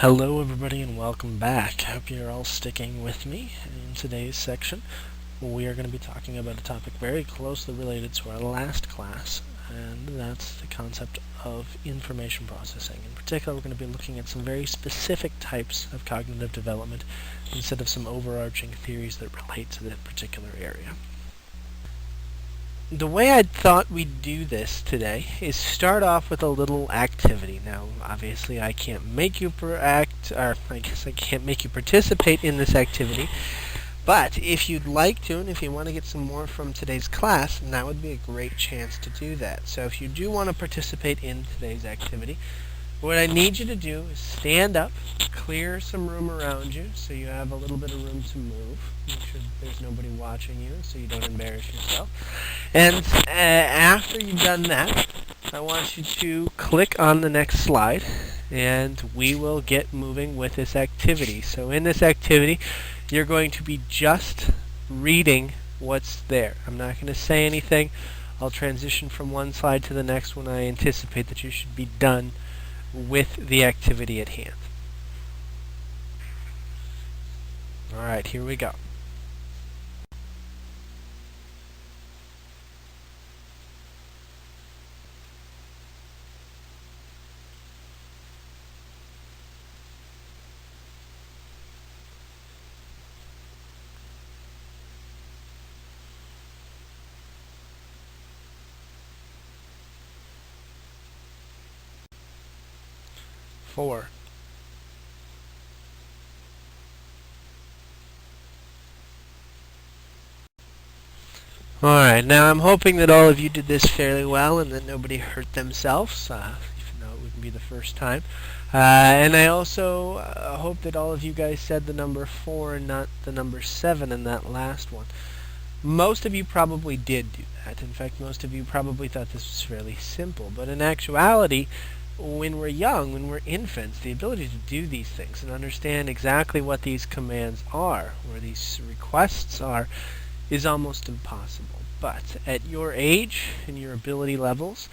Hello everybody and welcome back. I hope you're all sticking with me. In today's section, we are going to be talking about a topic very closely related to our last class, and that's the concept of information processing. In particular, we're going to be looking at some very specific types of cognitive development instead of some overarching theories that relate to that particular area. The way I thought we'd do this today is start off with a little activity. Now, obviously, I can't make you can't make you participate in this activity. But if you'd like to, and if you want to get some more from today's class, now would be a great chance to do that. So if you do want to participate in today's activity, what I need you to do is stand up, clear some room around you so you have a little bit of room to move. Make sure that there's nobody watching you so you don't embarrass yourself. And after you've done that, I want you to click on the next slide and we will get moving with this activity. So in this activity, you're going to be just reading what's there. I'm not going to say anything. I'll transition from one slide to the next when I anticipate that you should be done with the activity at hand. Alright, here we go. Four. Alright, now I'm hoping that all of you did this fairly well and that nobody hurt themselves, even though it wouldn't be the first time. And I also hope that all of you guys said the number 4 and not the number 7 in that last one. Most of you probably did do that. In fact, most of you probably thought this was fairly simple. But in actuality, when we're young, when we're infants, the ability to do these things and understand exactly what these commands are, or these requests are, is almost impossible. But at your age and your ability levels,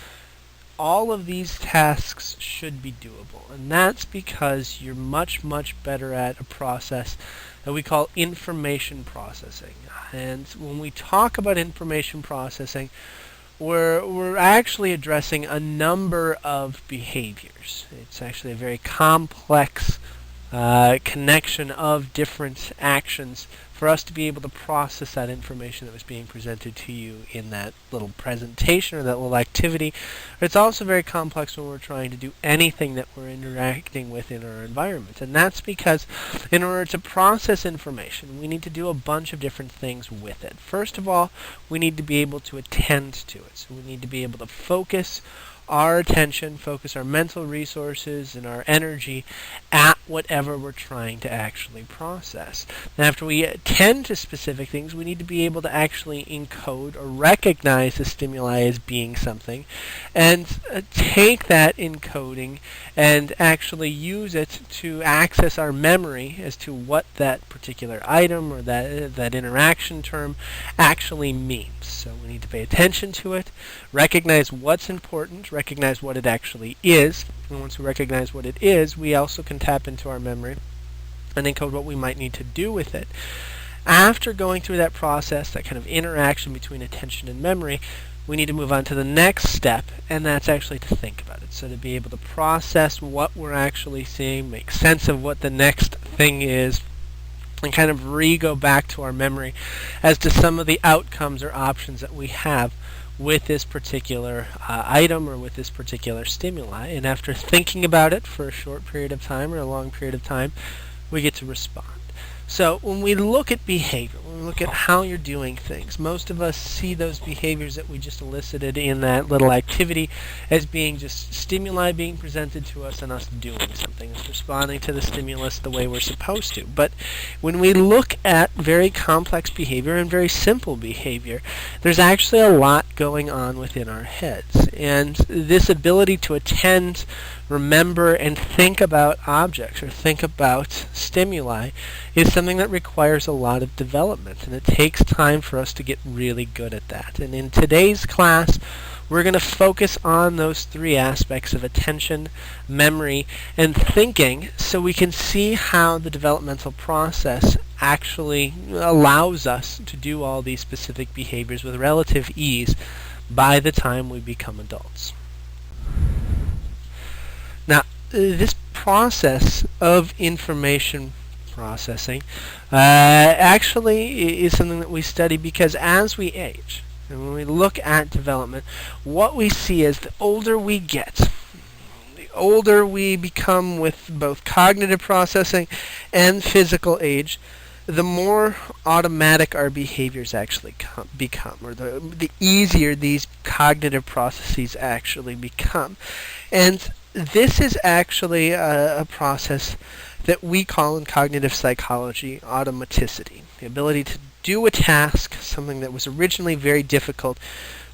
all of these tasks should be doable. And that's because you're much, much better at a process that we call information processing. And when we talk about information processing, we're actually addressing a number of behaviors. It's actually a very complex connection of different actions for us to be able to process that information that was being presented to you in that little presentation or that little activity. It's also very complex when we're trying to do anything that we're interacting with in our environment. And that's because in order to process information, we need to do a bunch of different things with it. First of all, we need to be able to attend to it. So we need to be able to focus our attention, focus our mental resources and our energy at whatever we're trying to actually process. Now, after we attend to specific things, we need to be able to actually encode or recognize the stimuli as being something and take that encoding and actually use it to access our memory as to what that particular item or that interaction term actually means. So we need to pay attention to it, recognize what's important, recognize what it actually is, and once we recognize what it is, we also can tap into our memory and encode what we might need to do with it. After going through that process, that kind of interaction between attention and memory, we need to move on to the next step, and that's actually to think about it. So to be able to process what we're actually seeing, make sense of what the next thing is, and kind of go back to our memory as to some of the outcomes or options that we have with this particular item or with this particular stimuli. And after thinking about it for a short period of time or a long period of time, we get to respond. So when we look at behavior, when we look at how you're doing things, most of us see those behaviors that we just elicited in that little activity as being just stimuli being presented to us and us doing something. It's responding to the stimulus the way we're supposed to. But when we look at very complex behavior and very simple behavior, there's actually a lot going on within our heads. And this ability to attend, remember, and think about objects or think about stimuli is something that requires a lot of development, and it takes time for us to get really good at that. And in today's class, we're going to focus on those three aspects of attention, memory, and thinking so we can see how the developmental process actually allows us to do all these specific behaviors with relative ease by the time we become adults. Now, this process of information processing actually is something that we study because as we age, and when we look at development, what we see is the older we get, the older we become with both cognitive processing and physical age, the more automatic our behaviors actually become, or the easier these cognitive processes actually become. And this is actually a process that we call in cognitive psychology automaticity, the ability to do a task, something that was originally very difficult,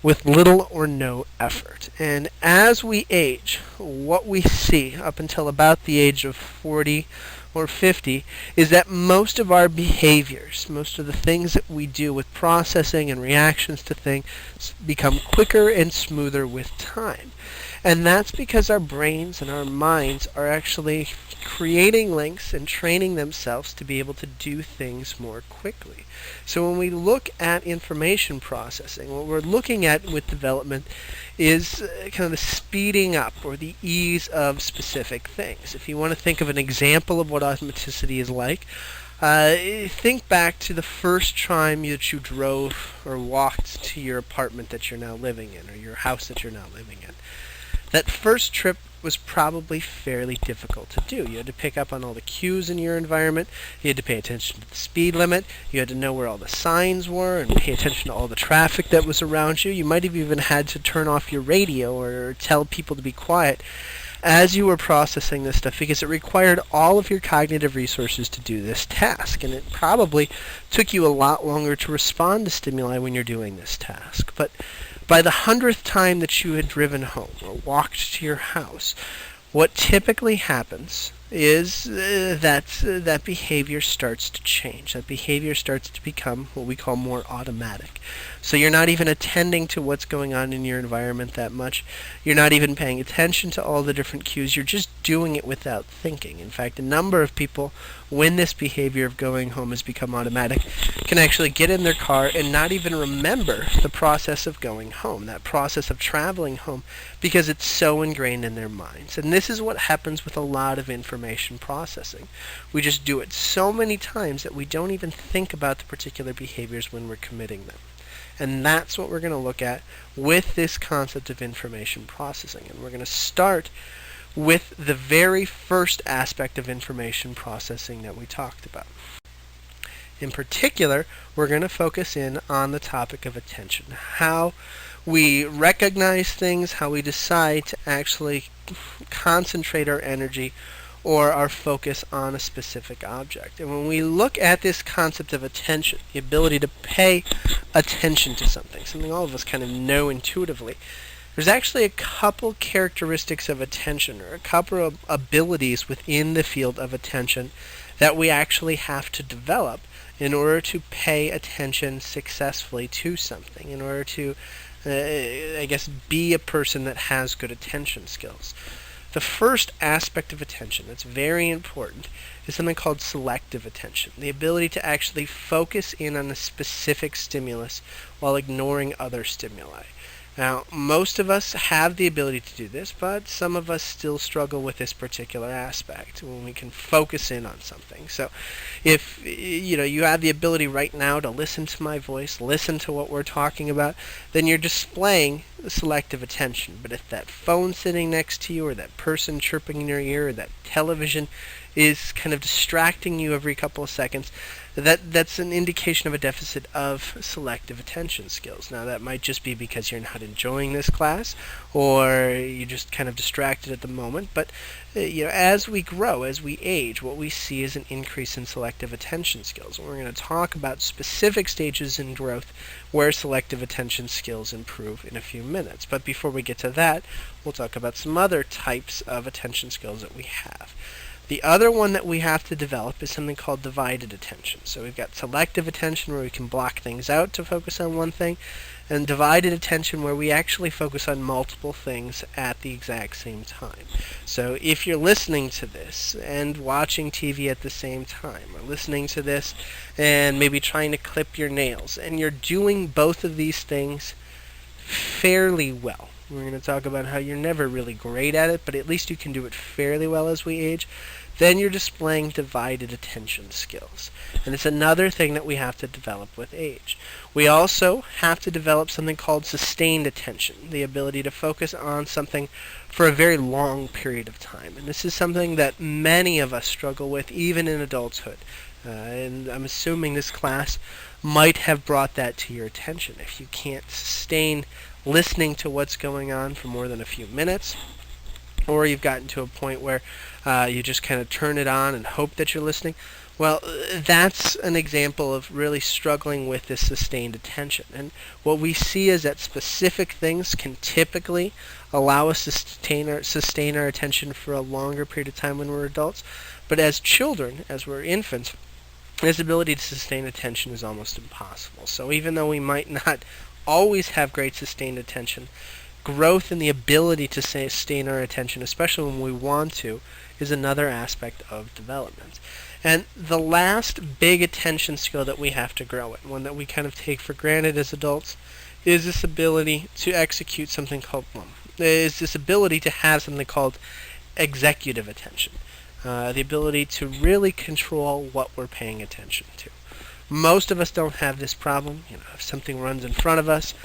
with little or no effort. And as we age, what we see up until about the age of 40 or 50 is that most of our behaviors, most of the things that we do with processing and reactions to things become quicker and smoother with time. And that's because our brains and our minds are actually creating links and training themselves to be able to do things more quickly. So when we look at information processing, what we're looking at with development is kind of the speeding up or the ease of specific things. If you want to think of an example of what automaticity is like, think back to the first time that you drove or walked to your apartment that you're now living in, or your house that you're now living in. That first trip was probably fairly difficult to do. You had to pick up on all the cues in your environment. You had to pay attention to the speed limit. You had to know where all the signs were and pay attention to all the traffic that was around you. You might have even had to turn off your radio or tell people to be quiet as you were processing this stuff, because it required all of your cognitive resources to do this task. And it probably took you a lot longer to respond to stimuli when you're doing this task. But by the 100th time that you had driven home or walked to your house, what typically happens is that behavior starts to change. That behavior starts to become what we call more automatic. So you're not even attending to what's going on in your environment that much. You're not even paying attention to all the different cues. You're just doing it without thinking. In fact, a number of people, when this behavior of going home has become automatic, can actually get in their car and not even remember the process of going home, that process of traveling home, because it's so ingrained in their minds. And this is what happens with a lot of information processing. We just do it so many times that we don't even think about the particular behaviors when we're committing them. And that's what we're going to look at with this concept of information processing. And we're going to start with the very first aspect of information processing that we talked about. In particular, we're going to focus in on the topic of attention, how we recognize things, how we decide to actually concentrate our energy or our focus on a specific object. And when we look at this concept of attention, the ability to pay attention to something all of us kind of know intuitively, there's actually a couple characteristics of attention, or a couple of abilities within the field of attention that we actually have to develop in order to pay attention successfully to something, in order to, be a person that has good attention skills. The first aspect of attention that's very important is something called selective attention, the ability to actually focus in on a specific stimulus while ignoring other stimuli. Now, most of us have the ability to do this, but some of us still struggle with this particular aspect when we can focus in on something. So if you have the ability right now to listen to my voice, listen to what we're talking about, then you're displaying selective attention. But if that phone sitting next to you, or that person chirping in your ear, or that television is kind of distracting you every couple of seconds, that's an indication of a deficit of selective attention skills. Now, that might just be because you're not enjoying this class, or you're just kind of distracted at the moment. But as we grow, as we age, what we see is an increase in selective attention skills. And we're going to talk about specific stages in growth where selective attention skills improve in a few minutes. But before we get to that, we'll talk about some other types of attention skills that we have. The other one that we have to develop is something called divided attention. So we've got selective attention, where we can block things out to focus on one thing, and divided attention, where we actually focus on multiple things at the exact same time. So if you're listening to this and watching TV at the same time, or listening to this and maybe trying to clip your nails, and you're doing both of these things fairly well. We're going to talk about how you're never really great at it, but at least you can do it fairly well as we age. Then you're displaying divided attention skills. And it's another thing that we have to develop with age. We also have to develop something called sustained attention, the ability to focus on something for a very long period of time. And this is something that many of us struggle with, even in adulthood. And I'm assuming this class might have brought that to your attention. If you can't sustain listening to what's going on for more than a few minutes, or you've gotten to a point where you just kind of turn it on and hope that you're listening, well, that's an example of really struggling with this sustained attention. And what we see is that specific things can typically allow us to sustain our attention for a longer period of time when we're adults. But as children, as we're infants, this ability to sustain attention is almost impossible. So even though we might not always have great sustained attention, growth in the ability to sustain our attention, especially when we want to, is another aspect of development. And the last big attention skill that we have to grow in, one that we kind of take for granted as adults, is this ability to execute something called, is this ability to have something called executive attention. The ability to really control what we're paying attention to. Most of us don't have this problem. If something runs in front of us,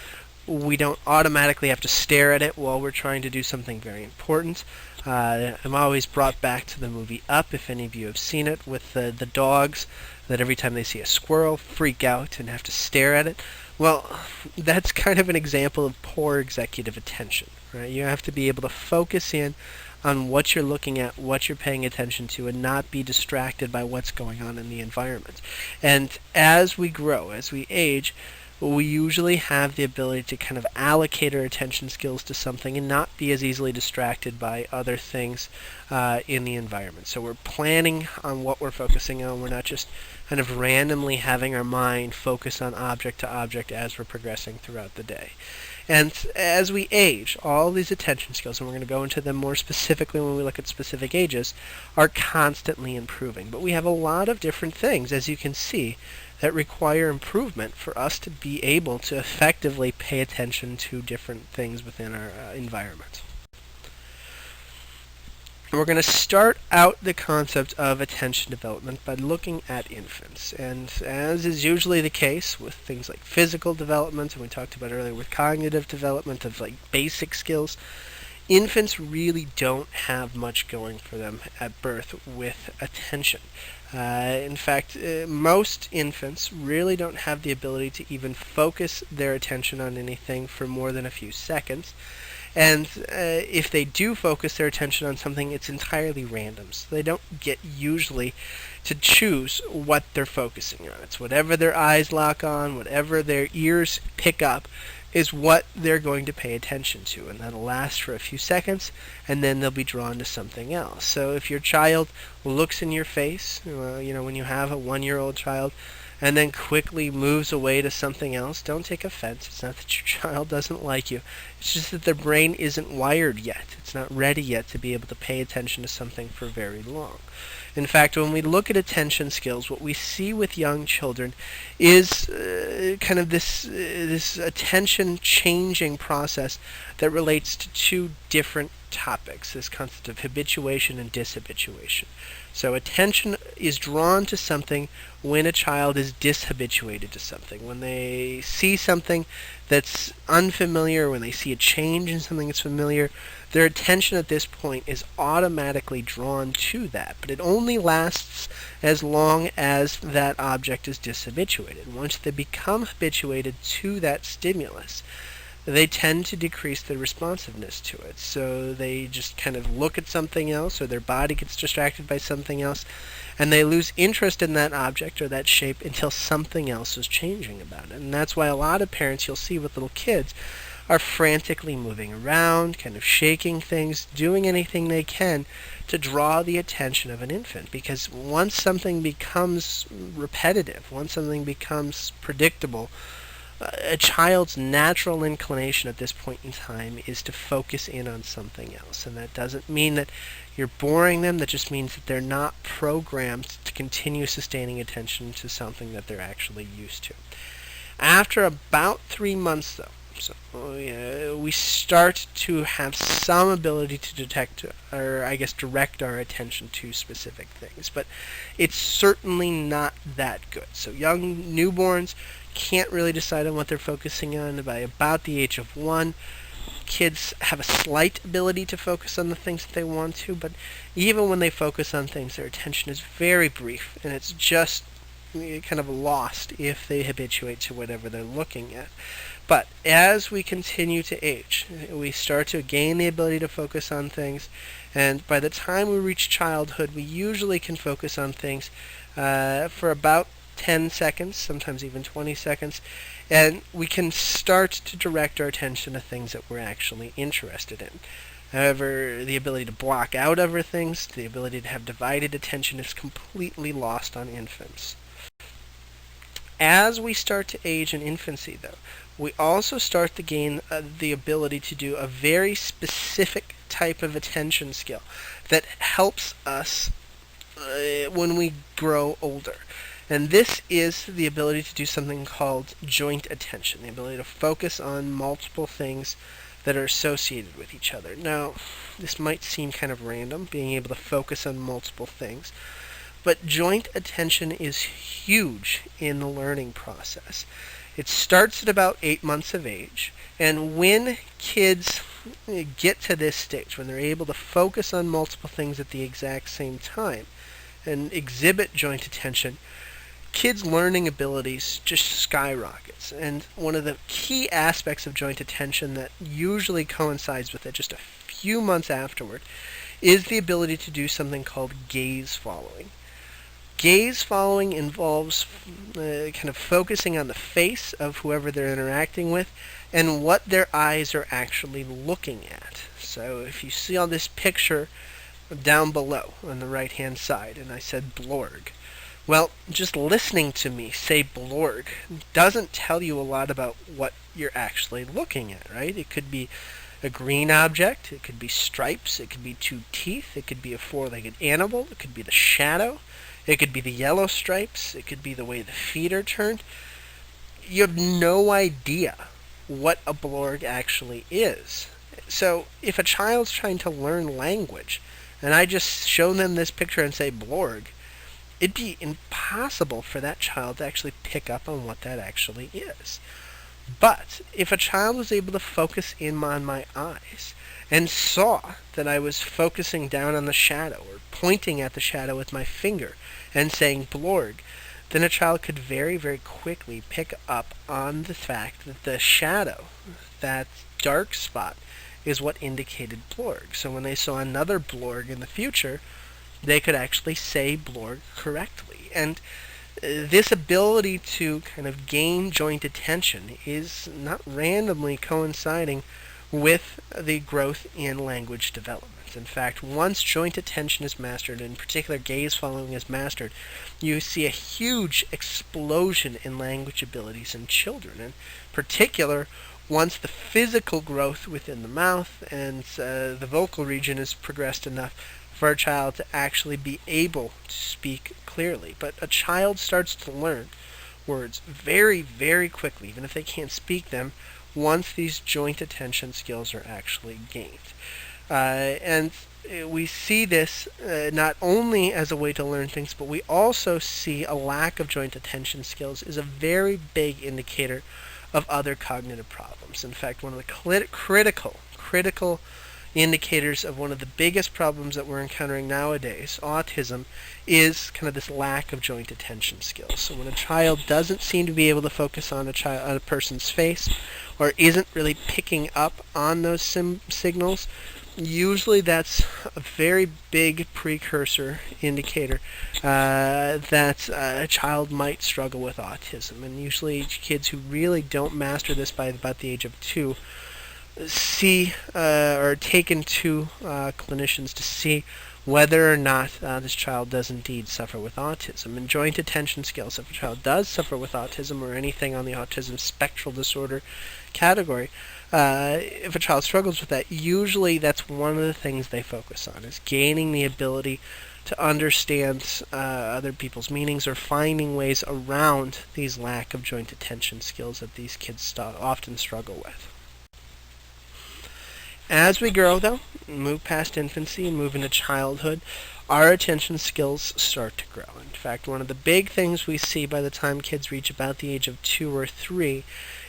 we don't automatically have to stare at it while we're trying to do something very important. I'm always brought back to the movie Up, if any of you have seen it, with the dogs that every time they see a squirrel freak out and have to stare at it. Well, that's kind of an example of poor executive attention, right? You have to be able to focus in on what you're looking at, what you're paying attention to, and not be distracted by what's going on in the environment. And as we grow, as we age, we usually have the ability to kind of allocate our attention skills to something and not be as easily distracted by other things in the environment. So we're planning on what we're focusing on. We're not just kind of randomly having our mind focus on object to object as we're progressing throughout the day. And as we age, all these attention skills, and we're going to go into them more specifically when we look at specific ages, are constantly improving. But we have a lot of different things, as you can see, that require improvement for us to be able to effectively pay attention to different things within our environment. We're going to start out the concept of attention development by looking at infants. And as is usually the case with things like physical development, and we talked about earlier with cognitive development of like basic skills, infants really don't have much going for them at birth with attention. In fact, most infants really don't have the ability to even focus their attention on anything for more than a few seconds. And if they do focus their attention on something, it's entirely random. So they don't get usually to choose what they're focusing on. It's whatever their eyes lock on, whatever their ears pick up, is what they're going to pay attention to. And that'll last for a few seconds, and then they'll be drawn to something else. So if your child looks in your face, when you have a 1-year-old child, and then quickly moves away to something else, don't take offense. It's not that your child doesn't like you. It's just that their brain isn't wired yet. It's not ready yet to be able to pay attention to something for very long. In fact, when we look at attention skills, what we see with young children is kind of this attention-changing process that relates to two different topics, this concept of habituation and dishabituation. So attention is drawn to something when a child is dishabituated to something. When they see something that's unfamiliar, when they see a change in something that's familiar, their attention at this point is automatically drawn to that. But it only lasts as long as that object is dishabituated. Once they become habituated to that stimulus, they tend to decrease their responsiveness to it. So they just kind of look at something else, or their body gets distracted by something else, and they lose interest in that object or that shape until something else is changing about it. And that's why a lot of parents you'll see with little kids are frantically moving around, kind of shaking things, doing anything they can to draw the attention of an infant. Because once something becomes repetitive, once something becomes predictable, a child's natural inclination at this point in time is to focus in on something else. And that doesn't mean that you're boring them, that just means that they're not programmed to continue sustaining attention to something that they're actually used to. After about 3 months, though, we start to have some ability to detect, or I guess direct our attention to specific things. But it's certainly not that good. So young newborns can't really decide on what they're focusing on by about the age of 1. Kids have a slight ability to focus on the things that they want to, but even when they focus on things, their attention is very brief, and it's just kind of lost if they habituate to whatever they're looking at. But as we continue to age, we start to gain the ability to focus on things, and by the time we reach childhood, we usually can focus on things for about 10 seconds, sometimes even 20 seconds, and we can start to direct our attention to things that we're actually interested in. However, the ability to block out other things, the ability to have divided attention is completely lost on infants. As we start to age in infancy, though, we also start to gain the ability to do a very specific type of attention skill that helps us when we grow older. And this is the ability to do something called joint attention, the ability to focus on multiple things that are associated with each other. Now, this might seem kind of random, being able to focus on multiple things, but joint attention is huge in the learning process. It starts at about 8 months of age, and when kids get to this stage, when they're able to focus on multiple things at the exact same time and exhibit joint attention, kids' learning abilities just skyrockets. And one of the key aspects of joint attention that usually coincides with it just a few months afterward is the ability to do something called gaze following. Gaze following involves kind of focusing on the face of whoever they're interacting with and what their eyes are actually looking at. So if you see on this picture down below on the right hand side, and I said Blorg, well, just listening to me say Blorg doesn't tell you a lot about what you're actually looking at, right? It could be a green object, it could be stripes, it could be 2 teeth, it could be a 4-legged animal, it could be the shadow, it could be the yellow stripes, it could be the way the feet are turned. You have no idea what a Blorg actually is. So if a child's trying to learn language, and I just show them this picture and say Blorg, it'd be impossible for that child to actually pick up on what that actually is. But if a child was able to focus in on my eyes and saw that I was focusing down on the shadow or pointing at the shadow with my finger and saying Blorg, then a child could very, very quickly pick up on the fact that the shadow, that dark spot, is what indicated Blorg. So when they saw another Blorg in the future, they could actually say Blorg correctly. And this ability to kind of gain joint attention is not randomly coinciding with the growth in language development. In fact, once joint attention is mastered, in particular gaze following is mastered, you see a huge explosion in language abilities in children. In particular, once the physical growth within the mouth and the vocal region is progressed enough for a child to actually be able to speak clearly. But a child starts to learn words very, very quickly, even if they can't speak them, once these joint attention skills are actually gained. And we see this not only as a way to learn things, but we also see a lack of joint attention skills is a very big indicator of other cognitive problems. In fact, one of the critical indicators of one of the biggest problems that we're encountering nowadays, autism, is kind of this lack of joint attention skills. So when a child doesn't seem to be able to focus on a person's face, or isn't really picking up on those signals, usually that's a very big precursor indicator that a child might struggle with autism. And usually kids who really don't master this by about the age of 2 see or taken to clinicians to see whether or not this child does indeed suffer with autism. And joint attention skills, if a child does suffer with autism or anything on the autism spectral disorder category, if a child struggles with that, usually that's one of the things they focus on, is gaining the ability to understand other people's meanings or finding ways around these lack of joint attention skills that these kids often struggle with. As we grow, though, move past infancy and move into childhood, our attention skills start to grow. In fact, one of the big things we see by the time kids reach about the age of 2 or 3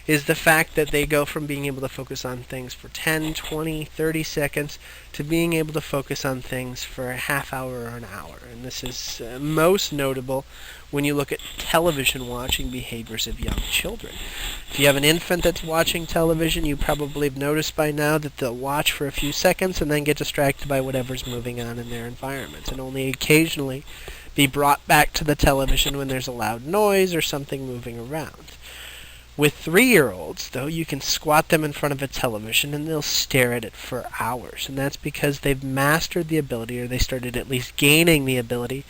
is the fact that they go from being able to focus on things for 10, 20, 30 seconds to being able to focus on things for a half hour or an hour. And this is most notable when you look at television watching behaviors of young children. If you have an infant that's watching television, you probably have noticed by now that they'll watch for a few seconds and then get distracted by whatever's moving on in their environment, and only occasionally be brought back to the television when there's a loud noise or something moving around. With 3-year-olds, though, you can squat them in front of a television and they'll stare at it for hours. And that's because they've mastered the ability, or they started at least gaining the ability,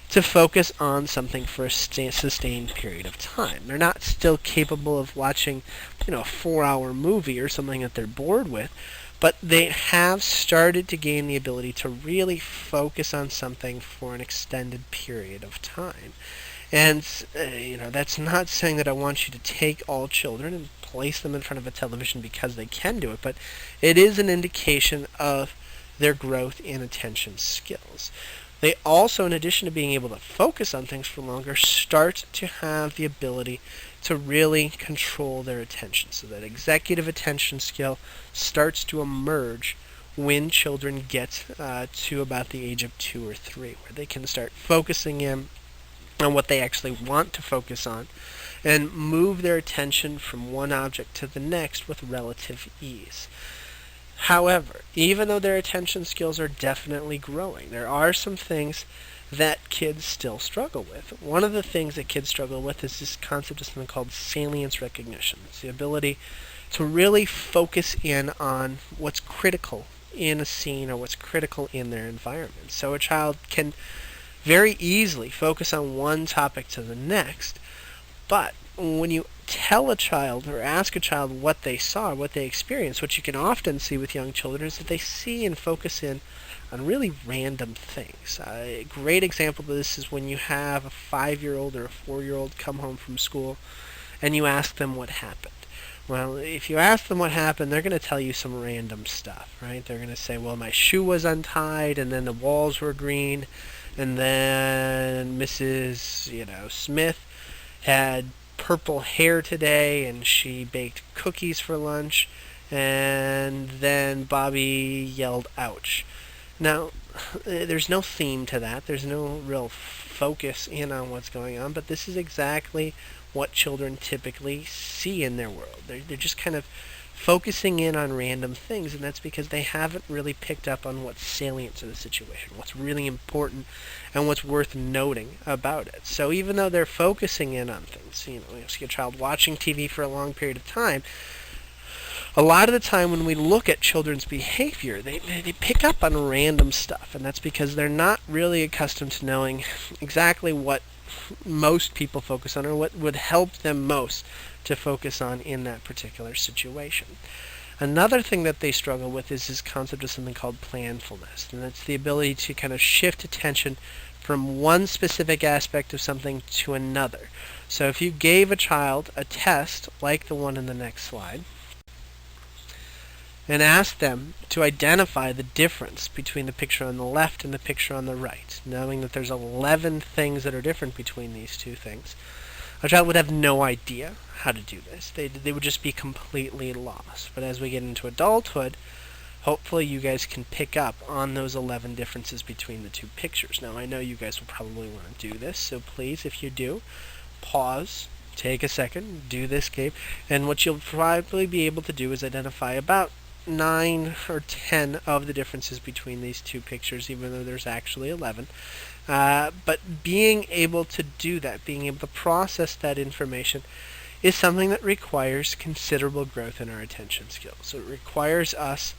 to focus on something for a sustained period of time. They're not still capable of watching, a 4-hour movie or something that they're bored with, but they have started to gain the ability to really focus on something for an extended period of time. And, that's not saying that I want you to take all children and place them in front of a television because they can do it, but it is an indication of their growth in attention skills. They also, in addition to being able to focus on things for longer, start to have the ability to really control their attention. So that executive attention skill starts to emerge when children get to about the age of 2 or 3, where they can start focusing in on what they actually want to focus on and move their attention from one object to the next with relative ease. However, even though their attention skills are definitely growing, there are some things that kids still struggle with. One of the things that kids struggle with is this concept of something called salience recognition. It's the ability to really focus in on what's critical in a scene or what's critical in their environment. So a child can very easily focus on one topic to the next, but when you tell a child or ask a child what they saw, what they experienced, what you can often see with young children is that they see and focus in on really random things. A great example of this is when you have a 5-year-old or a 4-year-old come home from school and you ask them what happened. Well, if you ask them what happened, they're going to tell you some random stuff, right? They're going to say, well, my shoe was untied and then the walls were green, and then Mrs. Smith had purple hair today and she baked cookies for lunch, and then Bobby yelled ouch. Now, there's no theme to that. There's no real focus in on what's going on, but this is exactly what children typically see in their world. They're just kind of focusing in on random things, and that's because they haven't really picked up on what's salient to the situation, what's really important, and what's worth noting about it. So even though they're focusing in on things, you see a child watching TV for a long period of time, a lot of the time when we look at children's behavior, they pick up on random stuff, and that's because they're not really accustomed to knowing exactly what most people focus on or what would help them most to focus on in that particular situation. Another thing that they struggle with is this concept of something called planfulness, and that's the ability to kind of shift attention from one specific aspect of something to another. So if you gave a child a test like the one in the next slide, and asked them to identify the difference between the picture on the left and the picture on the right, knowing that there's 11 things that are different between these two things, a child would have no idea how to do this. They would just be completely lost. But as we get into adulthood, hopefully you guys can pick up on those 11 differences between the two pictures. Now, I know you guys will probably want to do this, so please, if you do, pause, take a second, do this game, and what you'll probably be able to do is identify about 9 or 10 of the differences between these two pictures, even though there's actually 11. But being able to do that, being able to process that information, is something that requires considerable growth in our attention skills. So it requires us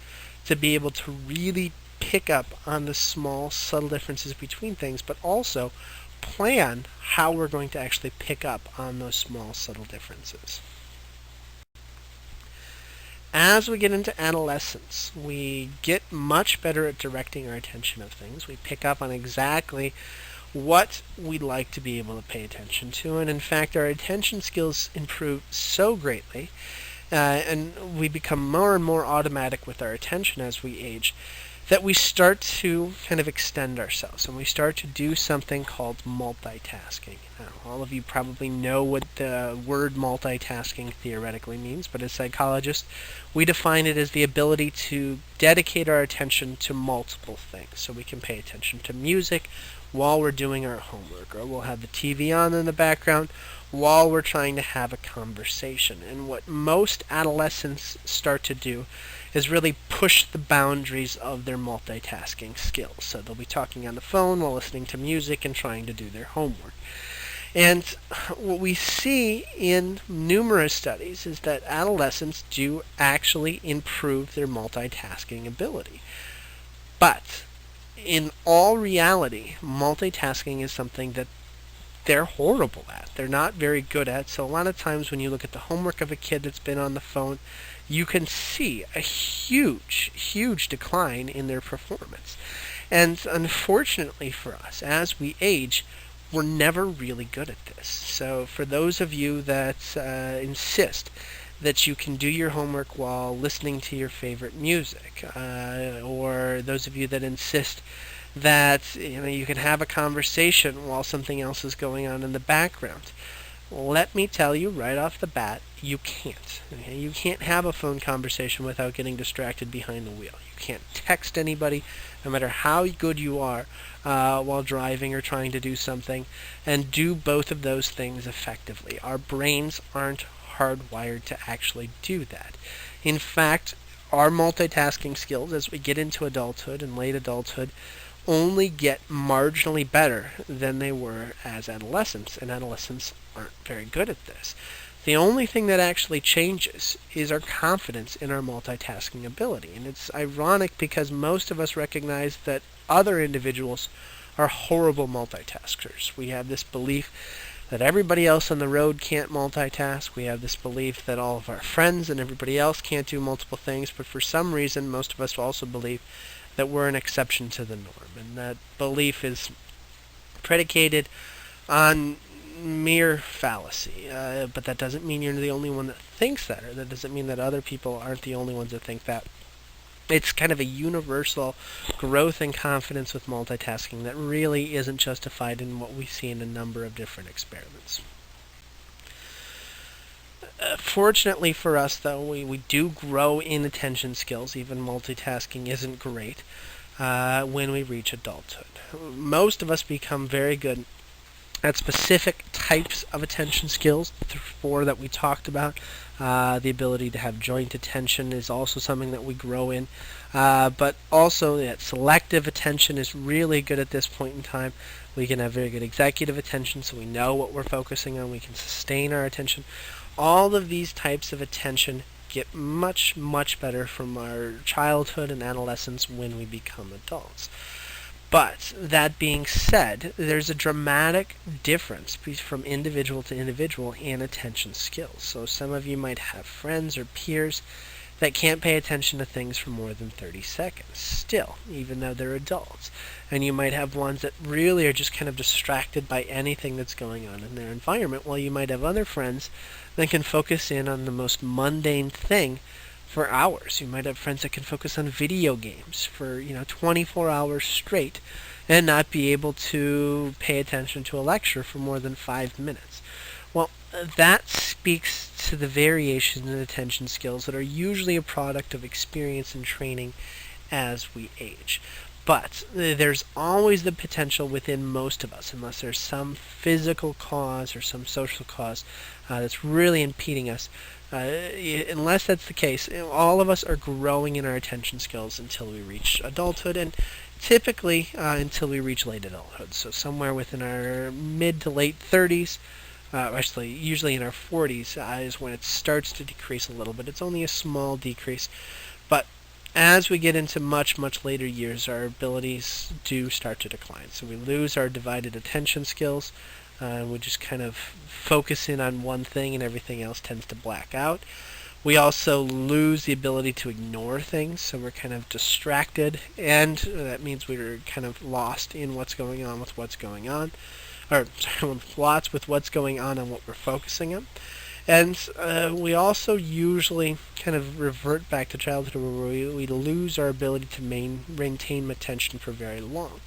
to be able to really pick up on the small, subtle differences between things, but also plan how we're going to actually pick up on those small, subtle differences. As we get into adolescence, we get much better at directing our attention of things. We pick up on exactly what we'd like to be able to pay attention to, and in fact, our attention skills improve so greatly, and we become more and more automatic with our attention as we age, that we start to kind of extend ourselves, and we start to do something called multitasking. Now, all of you probably know what the word multitasking theoretically means, but as psychologists, we define it as the ability to dedicate our attention to multiple things. So we can pay attention to music while we're doing our homework, or we'll have the TV on in the background while we're trying to have a conversation. And what most adolescents start to do is really push the boundaries of their multitasking skills. So they'll be talking on the phone while listening to music and trying to do their homework. And what we see in numerous studies is that adolescents do actually improve their multitasking ability. But in all reality, multitasking is something that they're horrible at. They're not very good at. So a lot of times when you look at the homework of a kid that's been on the phone, you can see a huge decline in their performance. And unfortunately for us, as we age, we're never really good at this. So for those of you that insist that you can do your homework while listening to your favorite music, or those of you that insist that you can have a conversation while something else is going on in the background, let me tell you right off the bat, you can't. Okay? You can't have a phone conversation without getting distracted behind the wheel. You can't text anybody, no matter how good you are, while driving or trying to do something, and do both of those things effectively. Our brains aren't hardwired to actually do that. In fact, our multitasking skills as we get into adulthood and late adulthood only get marginally better than they were as adolescents, and adolescents aren't very good at this. The only thing that actually changes is our confidence in our multitasking ability. And it's ironic because most of us recognize that other individuals are horrible multitaskers. We have this belief that everybody else on the road can't multitask. We have this belief that all of our friends and everybody else can't do multiple things. But for some reason, most of us also believe that we're an exception to the norm. And that belief is predicated on mere fallacy. But that doesn't mean you're the only one that thinks that, or that doesn't mean that other people aren't the only ones that think that. It's kind of a universal growth and confidence with multitasking that really isn't justified in what we see in a number of different experiments. Fortunately for us, though, we do grow in attention skills. Even multitasking isn't great when we reach adulthood. Most of us become very good at specific types of attention skills, the four that we talked about. The ability to have joint attention is also something that we grow in. But also that selective attention is really good at this point in time. We can have very good executive attention, so we know what we're focusing on. We can sustain our attention. All of these types of attention get much better from our childhood and adolescence when we become adults. But that being said, there's a dramatic difference from individual to individual in attention skills. So some of you might have friends or peers that can't pay attention to things for more than 30 seconds still, even though they're adults. And you might have ones that really are just kind of distracted by anything that's going on in their environment, while you might have other friends that can focus in on the most mundane thing for hours. You might have friends that can focus on video games for 24 hours straight and not be able to pay attention to a lecture for more than 5 minutes. Well, that speaks to the variations in attention skills that are usually a product of experience and training as we age. But there's always the potential within most of us, unless there's some physical cause or some social cause that's really impeding us. Unless that's the case, all of us are growing in our attention skills until we reach adulthood, and typically until we reach late adulthood. So somewhere within our mid to late 30s, actually usually in our 40s is when it starts to decrease a little bit. It's only a small decrease, but as we get into much, much later years, our abilities do start to decline. So we lose our divided attention skills. We just kind of focus in on one thing and everything else tends to black out. We also lose the ability to ignore things, so we're kind of distracted, and that means we're kind of lost in what's going on with what's going on, or sorry, lots with what's going on what we're focusing on. And we also usually kind of revert back to childhood where we lose our ability to maintain attention for very long.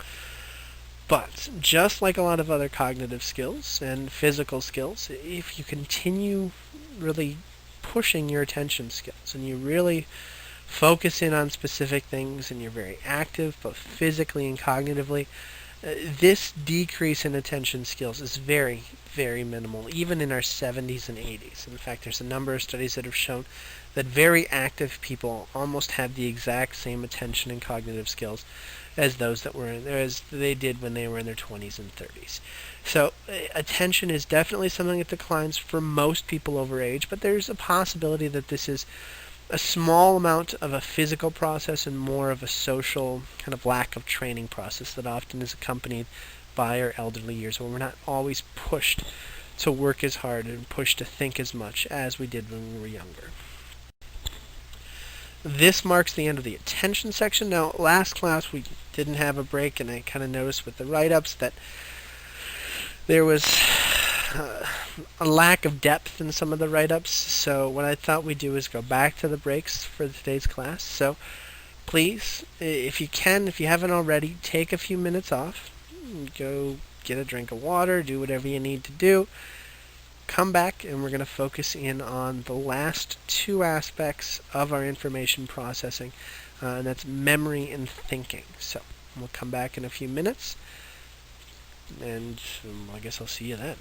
But just like a lot of other cognitive skills and physical skills, if you continue really pushing your attention skills and you really focus in on specific things and you're very active both physically and cognitively, this decrease in attention skills is very, very minimal, even in our 70s and 80s. In fact, there's a number of studies that have shown that very active people almost have the exact same attention and cognitive skills as those that were as they did when they were in their 20s and 30s. So attention is definitely something that declines for most people over age, but there's a possibility that this is a small amount of a physical process and more of a social kind of lack of training process that often is accompanied by our elderly years, where we're not always pushed to work as hard and pushed to think as much as we did when we were younger. This marks the end of the attention section. Now, last class we didn't have a break, and I kind of noticed with the write-ups that there was a lack of depth in some of the write-ups. So what I thought we'd do is go back to the breaks for today's class. So please, if you can, if you haven't already, take a few minutes off. Go get a drink of water, do whatever you need to do. Come back and we're going to focus in on the last two aspects of our information processing, and that's memory and thinking. So we'll come back in a few minutes, and I guess I'll see you then.